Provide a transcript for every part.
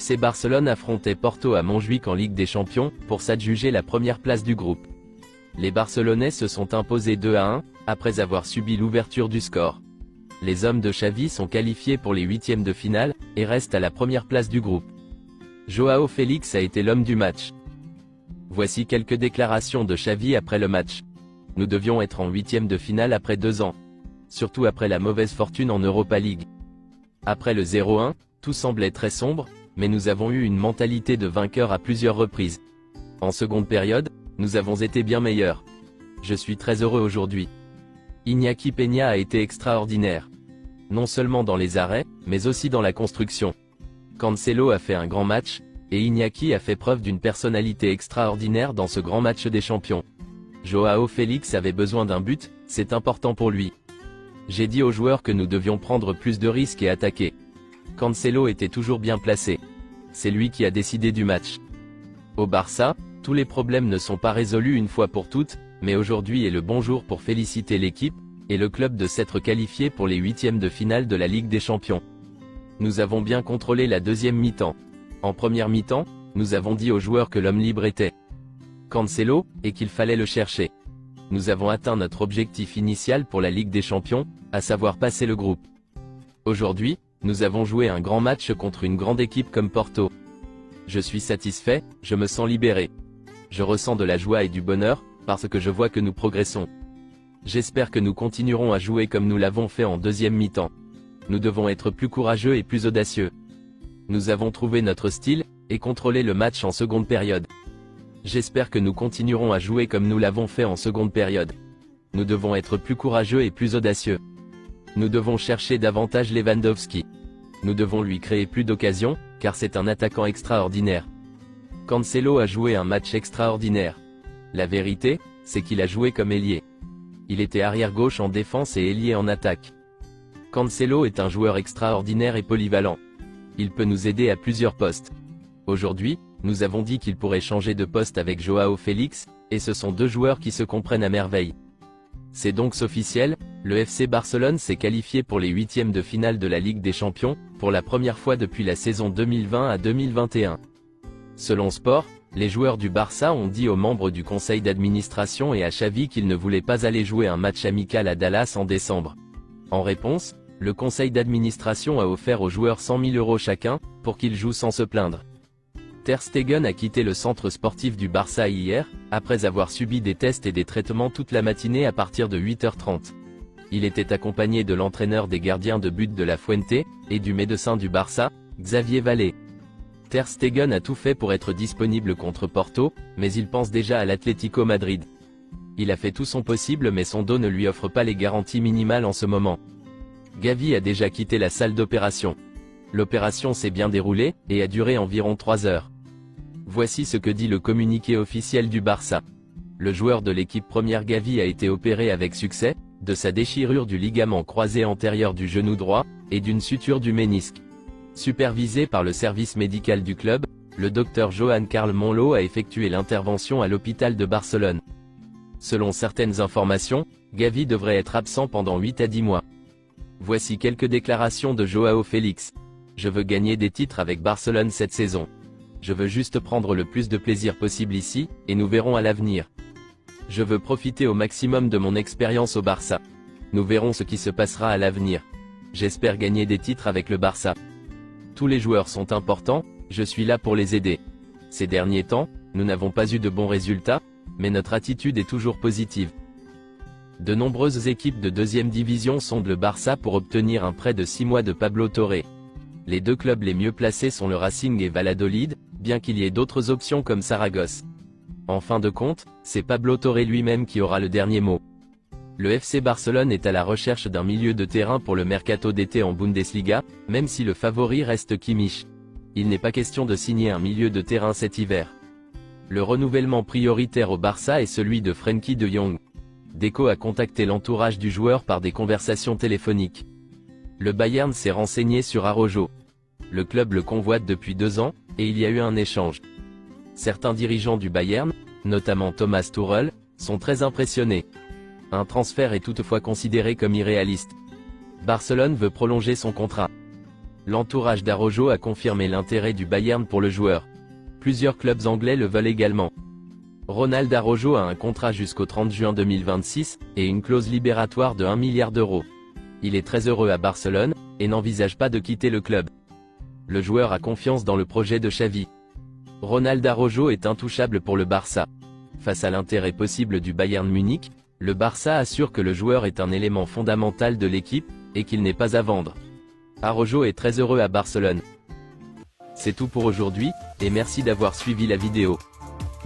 FC Barcelone affrontait Porto à Montjuïc en Ligue des Champions, pour s'adjuger la première place du groupe. Les Barcelonais se sont imposés 2-1, après avoir subi l'ouverture du score. Les hommes de Xavi sont qualifiés pour les huitièmes de finale, et restent à la première place du groupe. Joao Félix a été l'homme du match. Voici quelques déclarations de Xavi après le match. Nous devions être en huitièmes de finale après 2 ans. Surtout après la mauvaise fortune en Europa League. Après le 0-1, tout semblait très sombre, mais nous avons eu une mentalité de vainqueur à plusieurs reprises. En seconde période, nous avons été bien meilleurs. Je suis très heureux aujourd'hui. Iñaki Peña a été extraordinaire. Non seulement dans les arrêts, mais aussi dans la construction. Cancelo a fait un grand match, et Iñaki a fait preuve d'une personnalité extraordinaire dans ce grand match des champions. Joao Félix avait besoin d'un but, c'est important pour lui. J'ai dit aux joueurs que nous devions prendre plus de risques et attaquer. Cancelo était toujours bien placé. C'est lui qui a décidé du match. Au Barça, tous les problèmes ne sont pas résolus une fois pour toutes, mais aujourd'hui est le bon jour pour féliciter l'équipe, et le club de s'être qualifié pour les huitièmes de finale de la Ligue des Champions. Nous avons bien contrôlé la deuxième mi-temps. En première mi-temps, nous avons dit aux joueurs que l'homme libre était Cancelo, et qu'il fallait le chercher. Nous avons atteint notre objectif initial pour la Ligue des Champions, à savoir passer le groupe. Aujourd'hui, nous avons joué un grand match contre une grande équipe comme Porto. Je suis satisfait, je me sens libéré. Je ressens de la joie et du bonheur, parce que je vois que nous progressons. J'espère que nous continuerons à jouer comme nous l'avons fait en deuxième mi-temps. Nous devons être plus courageux et plus audacieux. Nous avons trouvé notre style, et contrôlé le match en seconde période. J'espère que nous continuerons à jouer comme nous l'avons fait en seconde période. Nous devons être plus courageux et plus audacieux. Nous devons chercher davantage Lewandowski. Nous devons lui créer plus d'occasions, car c'est un attaquant extraordinaire. Cancelo a joué un match extraordinaire. La vérité, c'est qu'il a joué comme ailier. Il était arrière-gauche en défense et ailier en attaque. Cancelo est un joueur extraordinaire et polyvalent. Il peut nous aider à plusieurs postes. Aujourd'hui, nous avons dit qu'il pourrait changer de poste avec Joao Félix, et ce sont deux joueurs qui se comprennent à merveille. C'est donc officiel, le FC Barcelone s'est qualifié pour les huitièmes de finale de la Ligue des Champions, pour la première fois depuis la saison 2020 à 2021. Selon Sport, les joueurs du Barça ont dit aux membres du conseil d'administration et à Xavi qu'ils ne voulaient pas aller jouer un match amical à Dallas en décembre. En réponse, le conseil d'administration a offert aux joueurs 100 000 € chacun, pour qu'ils jouent sans se plaindre. Ter Stegen a quitté le centre sportif du Barça hier, après avoir subi des tests et des traitements toute la matinée à partir de 8h30. Il était accompagné de l'entraîneur des gardiens de but de la Fuente, et du médecin du Barça, Xavier Vallée. Ter Stegen a tout fait pour être disponible contre Porto, mais il pense déjà à l'Atlético Madrid. Il a fait tout son possible mais son dos ne lui offre pas les garanties minimales en ce moment. Gavi a déjà quitté la salle d'opération. L'opération s'est bien déroulée, et a duré environ 3 heures. Voici ce que dit le communiqué officiel du Barça. Le joueur de l'équipe première Gavi a été opéré avec succès, de sa déchirure du ligament croisé antérieur du genou droit, et d'une suture du ménisque. Supervisé par le service médical du club, le docteur Joan Carl Monlo a effectué l'intervention à l'hôpital de Barcelone. Selon certaines informations, Gavi devrait être absent pendant 8 à 10 mois. Voici quelques déclarations de Joao Félix. Je veux gagner des titres avec Barcelone cette saison. Je veux juste prendre le plus de plaisir possible ici, et nous verrons à l'avenir. Je veux profiter au maximum de mon expérience au Barça. Nous verrons ce qui se passera à l'avenir. J'espère gagner des titres avec le Barça. Tous les joueurs sont importants, je suis là pour les aider. Ces derniers temps, nous n'avons pas eu de bons résultats, mais notre attitude est toujours positive. De nombreuses équipes de deuxième division sondent le Barça pour obtenir un prêt de 6 mois de Pablo Torre. Les deux clubs les mieux placés sont le Racing et Valladolid, bien qu'il y ait d'autres options comme Saragosse. En fin de compte, c'est Pablo Torre lui-même qui aura le dernier mot. Le FC Barcelone est à la recherche d'un milieu de terrain pour le mercato d'été en Bundesliga, même si le favori reste Kimmich. Il n'est pas question de signer un milieu de terrain cet hiver. Le renouvellement prioritaire au Barça est celui de Frenkie de Jong. Deco a contacté l'entourage du joueur par des conversations téléphoniques. Le Bayern s'est renseigné sur Araujo. Le club le convoite depuis 2 ans, et il y a eu un échange. Certains dirigeants du Bayern, notamment Thomas Tuchel, sont très impressionnés. Un transfert est toutefois considéré comme irréaliste. Barcelone veut prolonger son contrat. L'entourage d'Araujo a confirmé l'intérêt du Bayern pour le joueur. Plusieurs clubs anglais le veulent également. Ronald Araujo a un contrat jusqu'au 30 juin 2026, et une clause libératoire de 1 milliard d'euros. Il est très heureux à Barcelone, et n'envisage pas de quitter le club. Le joueur a confiance dans le projet de Xavi. Ronald Araujo est intouchable pour le Barça. Face à l'intérêt possible du Bayern Munich, le Barça assure que le joueur est un élément fondamental de l'équipe, et qu'il n'est pas à vendre. Araujo est très heureux à Barcelone. C'est tout pour aujourd'hui, et merci d'avoir suivi la vidéo.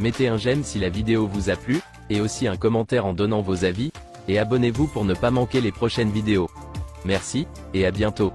Mettez un j'aime si la vidéo vous a plu, et aussi un commentaire en donnant vos avis, et abonnez-vous pour ne pas manquer les prochaines vidéos. Merci, et à bientôt.